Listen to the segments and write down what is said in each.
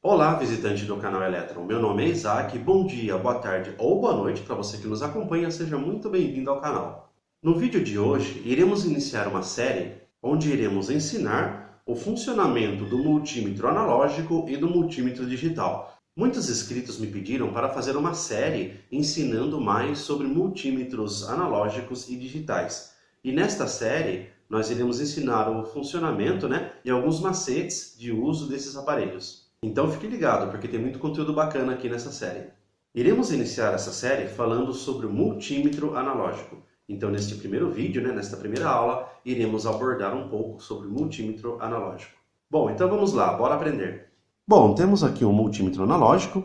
Olá, visitante do canal Eletron. Meu nome é Isaac. Bom dia, boa tarde ou boa noite para você que nos acompanha. Seja muito bem-vindo ao canal. No vídeo de hoje, iremos iniciar uma série onde iremos ensinar o funcionamento do multímetro analógico e do multímetro digital. Muitos inscritos me pediram para fazer uma série ensinando mais sobre multímetros analógicos e digitais. E nesta série, nós iremos ensinar o funcionamento, e alguns macetes de uso desses aparelhos. Então fique ligado, porque tem muito conteúdo bacana aqui nessa série. Iremos iniciar essa série falando sobre o multímetro analógico. Então neste primeiro vídeo, nesta primeira aula, iremos abordar um pouco sobre o multímetro analógico. Bom, então vamos lá, bora aprender. Bom, temos aqui um multímetro analógico.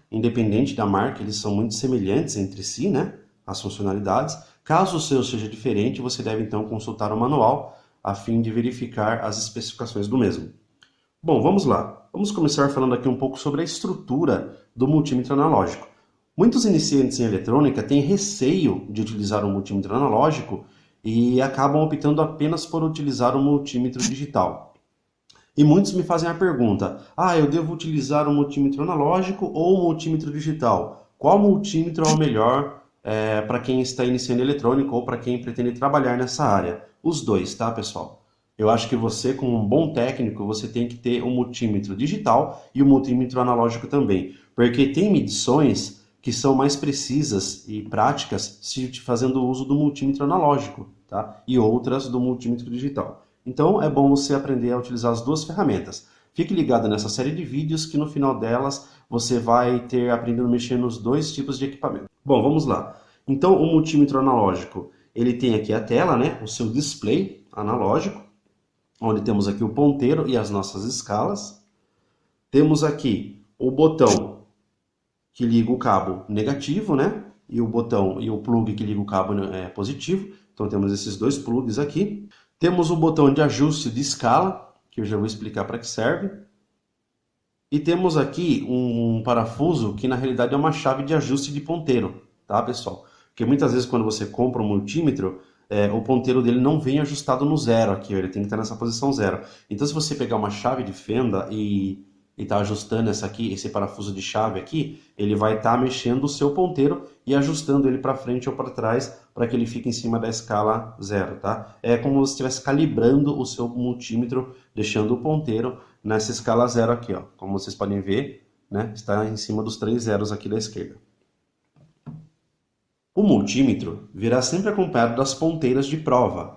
Independente da marca, eles são muito semelhantes entre si, as funcionalidades. Caso o seu seja diferente, você deve então consultar o manual a fim de verificar as especificações do mesmo. Bom, vamos lá. Vamos começar falando aqui um pouco sobre a estrutura do multímetro analógico. Muitos iniciantes em eletrônica têm receio de utilizar o multímetro analógico e acabam optando apenas por utilizar o multímetro digital. E muitos me fazem a pergunta: eu devo utilizar o multímetro analógico ou o multímetro digital? Qual multímetro é o melhor para quem está iniciando eletrônica ou para quem pretende trabalhar nessa área? Os dois, tá, pessoal? Eu acho que você, como um bom técnico, você tem que ter o multímetro digital e o multímetro analógico também, porque tem medições que são mais precisas e práticas se fazendo uso do multímetro analógico, tá? E outras do multímetro digital. Então é bom você aprender a utilizar as duas ferramentas. Fique ligado nessa série de vídeos que no final delas você vai ter aprendido a mexer nos dois tipos de equipamento. Bom, vamos lá. Então o multímetro analógico, ele tem aqui a tela, o seu display analógico, onde temos aqui o ponteiro e as nossas escalas. Temos aqui o botão que liga o cabo negativo, e o botão e o plug que liga o cabo positivo. Então temos esses dois plugs aqui. Temos o botão de ajuste de escala, que eu já vou explicar para que serve. E temos aqui um parafuso que na realidade é uma chave de ajuste de ponteiro, tá, pessoal? Porque muitas vezes quando você compra um multímetro, o ponteiro dele não vem ajustado no zero aqui, ele tem que estar nessa posição zero. Então se você pegar uma chave de fenda e tá ajustando esse parafuso de chave aqui, ele vai estar mexendo o seu ponteiro e ajustando ele para frente ou para trás para que ele fique em cima da escala zero, tá? É como se estivesse calibrando o seu multímetro, deixando o ponteiro nessa escala zero aqui, ó. Como vocês podem ver, está em cima dos 3 zeros aqui da esquerda. O multímetro virá sempre acompanhado das ponteiras de prova,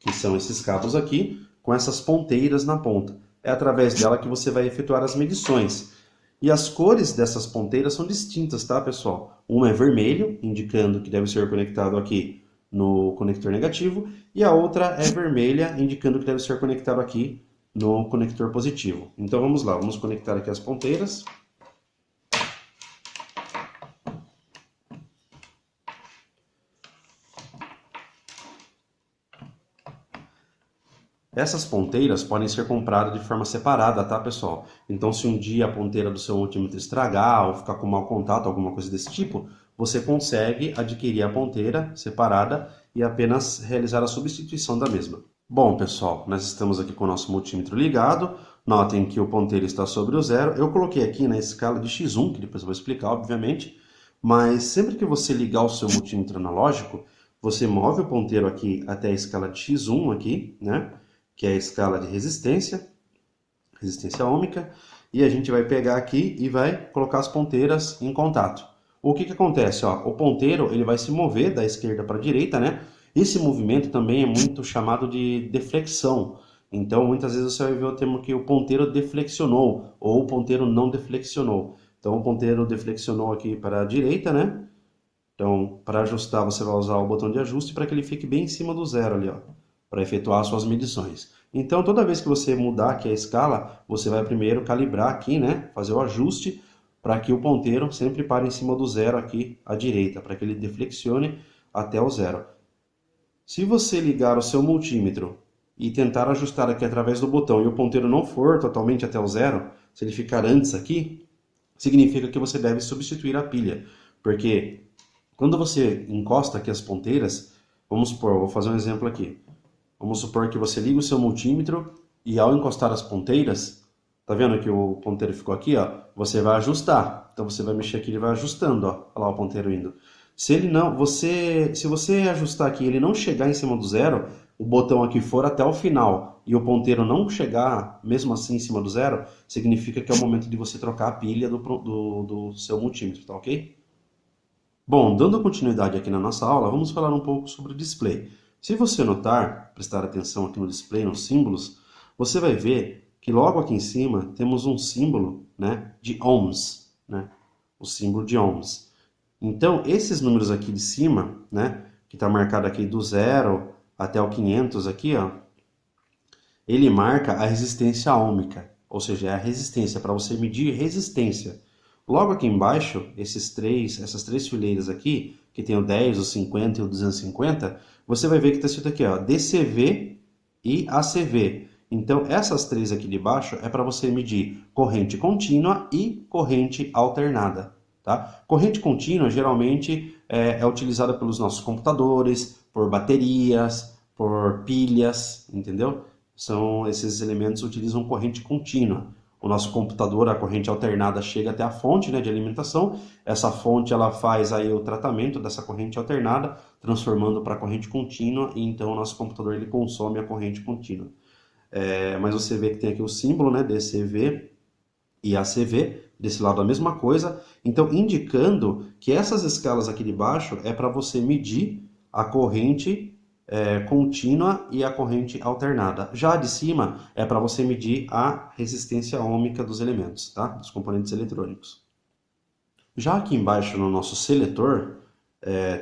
que são esses cabos aqui, com essas ponteiras na ponta. É através dela que você vai efetuar as medições. E as cores dessas ponteiras são distintas, tá, pessoal? Uma é vermelho, indicando que deve ser conectado aqui no conector negativo, e a outra é vermelha, indicando que deve ser conectado aqui no conector positivo. Então vamos lá, vamos conectar aqui as ponteiras. Essas ponteiras podem ser compradas de forma separada, tá, pessoal? Então, se um dia a ponteira do seu multímetro estragar ou ficar com mau contato, alguma coisa desse tipo, você consegue adquirir a ponteira separada e apenas realizar a substituição da mesma. Bom, pessoal, nós estamos aqui com o nosso multímetro ligado. Notem que o ponteiro está sobre o zero. Eu coloquei aqui na escala de X1, que depois eu vou explicar, obviamente. Mas sempre que você ligar o seu multímetro analógico, você move o ponteiro aqui até a escala de X1 aqui, que é a escala de resistência ôhmica, e a gente vai pegar aqui e vai colocar as ponteiras em contato. O que acontece? O ponteiro ele vai se mover da esquerda para a direita, Esse movimento também é muito chamado de deflexão. Então, muitas vezes você vai ver o termo que o ponteiro deflexionou, ou o ponteiro não deflexionou. Então, o ponteiro deflexionou aqui para a direita, Então, para ajustar, você vai usar o botão de ajuste para que ele fique bem em cima do zero ali, para efetuar suas medições. Então, toda vez que você mudar aqui a escala, você vai primeiro calibrar aqui, fazer o ajuste para que o ponteiro sempre pare em cima do zero aqui à direita, para que ele deflexione até o zero. Se você ligar o seu multímetro e tentar ajustar aqui através do botão e o ponteiro não for totalmente até o zero, se ele ficar antes aqui, significa que você deve substituir a pilha, porque quando você encosta aqui as ponteiras, vamos supor, vou fazer um exemplo aqui. Vamos supor que você liga o seu multímetro e ao encostar as ponteiras, Tá vendo que o ponteiro ficou aqui, ó? Você vai ajustar. Então você vai mexer aqui, ele vai ajustando, ó. Olha lá o ponteiro indo. Se ele não, se você ajustar aqui, e ele não chegar em cima do zero, o botão aqui for até o final e o ponteiro não chegar, mesmo assim, em cima do zero, significa que é o momento de você trocar a pilha do seu multímetro, tá ok? Bom, dando continuidade aqui na nossa aula, vamos falar um pouco sobre o display. Se você notar, prestar atenção aqui no display, nos símbolos, você vai ver que logo aqui em cima temos um símbolo, né, de ohms, né, o símbolo de ohms. Então, esses números aqui de cima, né, que está marcado aqui do 0 até o 500 aqui, ó, ele marca a resistência ômica, ou seja, é a resistência, para você medir resistência. Logo aqui embaixo, essas três fileiras aqui, que tem o 10, o 50 e o 250, você vai ver que está escrito aqui, ó, DCV e ACV. Então, essas três aqui de baixo é para você medir corrente contínua e corrente alternada. Tá? Corrente contínua geralmente é utilizada pelos nossos computadores, por baterias, por pilhas, entendeu? São esses elementos que utilizam corrente contínua. O nosso computador, a corrente alternada chega até a fonte, né, de alimentação. Essa fonte ela faz aí o tratamento dessa corrente alternada, transformando para corrente contínua, e então o nosso computador ele consome a corrente contínua. Mas você vê que tem aqui o símbolo, né, DCV e ACV, desse lado a mesma coisa, então indicando que essas escalas aqui de baixo é para você medir a corrente contínua e a corrente alternada. Já a de cima é para você medir a resistência ohmica dos elementos, tá? Dos componentes eletrônicos. Já aqui embaixo no nosso seletor,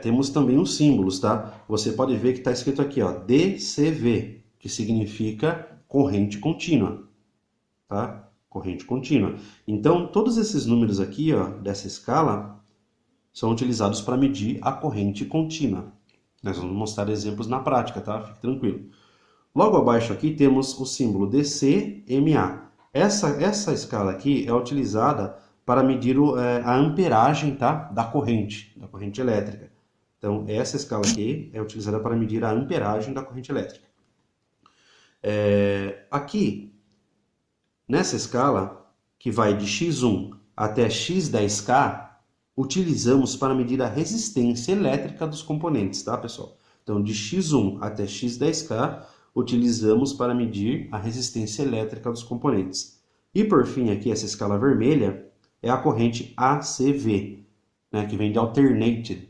temos também os símbolos, tá? Você pode ver que está escrito aqui, ó, DCV, que significa corrente contínua, tá? Corrente contínua. Então, todos esses números aqui, ó, dessa escala, são utilizados para medir a corrente contínua. Nós vamos mostrar exemplos na prática, tá? Fique tranquilo. Logo abaixo aqui temos o símbolo DCMA. Essa escala aqui é utilizada para medir a amperagem, tá? da corrente elétrica. Então, essa escala aqui é utilizada para medir a amperagem da corrente elétrica. Aqui, nessa escala, que vai de X1 até X10K, utilizamos para medir a resistência elétrica dos componentes, tá, pessoal? Então, de X1 até X10K, utilizamos para medir a resistência elétrica dos componentes. E, por fim, aqui, essa escala vermelha é a corrente ACV, né, que vem de Alternated,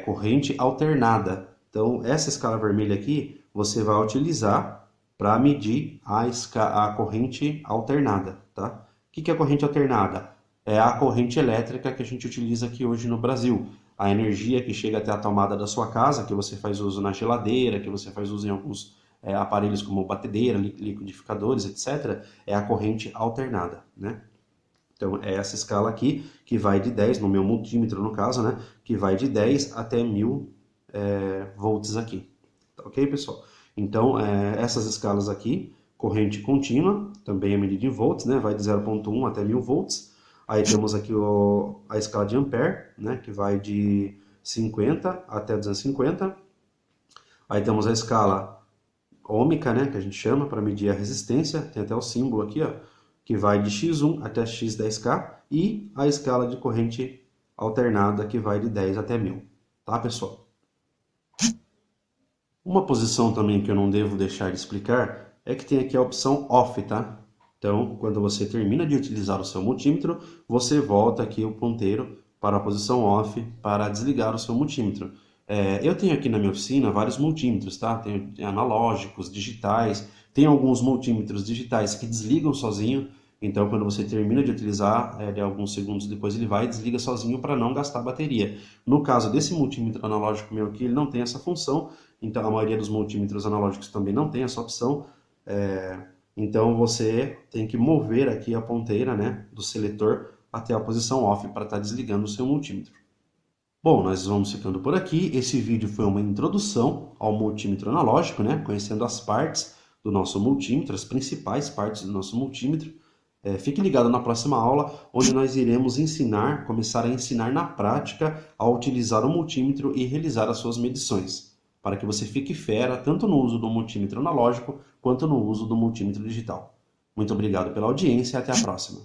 corrente alternada. Então, essa escala vermelha aqui, você vai utilizar para medir a corrente alternada, tá? O que é a corrente alternada? É a corrente elétrica que a gente utiliza aqui hoje no Brasil. A energia que chega até a tomada da sua casa, que você faz uso na geladeira, que você faz uso em alguns aparelhos como batedeira, liquidificadores, etc., é a corrente alternada, né? Então, é essa escala aqui, que vai de 10, no meu multímetro no caso, né? Que vai de 10 até 1000 volts aqui. Tá ok, pessoal? Então, essas escalas aqui, corrente contínua, também é medida em volts, né? Vai de 0,1 até 1000 volts. Aí temos aqui a escala de ampere, né? Que vai de 50 até 250. Aí temos a escala ômica, né? Que a gente chama para medir a resistência. Tem até o símbolo aqui, ó, que vai de X1 até X10K. E a escala de corrente alternada, que vai de 10 até 1000. Tá, pessoal? Uma posição também que eu não devo deixar de explicar é que tem aqui a opção OFF, tá? Então, quando você termina de utilizar o seu multímetro, você volta aqui o ponteiro para a posição OFF para desligar o seu multímetro. Eu tenho aqui na minha oficina vários multímetros, tá? Tem analógicos, digitais, tem alguns multímetros digitais que desligam sozinho. Então, quando você termina de utilizar, de alguns segundos depois ele vai e desliga sozinho para não gastar bateria. No caso desse multímetro analógico meu aqui, ele não tem essa função. Então, a maioria dos multímetros analógicos também não tem essa opção. Então, você tem que mover aqui a ponteira, né, do seletor até a posição OFF para estar desligando o seu multímetro. Bom, nós vamos ficando por aqui. Esse vídeo foi uma introdução ao multímetro analógico, né, conhecendo as partes do nosso multímetro, as principais partes do nosso multímetro. Fique ligado na próxima aula, onde nós iremos começar a ensinar na prática a utilizar o multímetro e realizar as suas medições, para que você fique fera tanto no uso do multímetro analógico quanto no uso do multímetro digital. Muito obrigado pela audiência e até a próxima.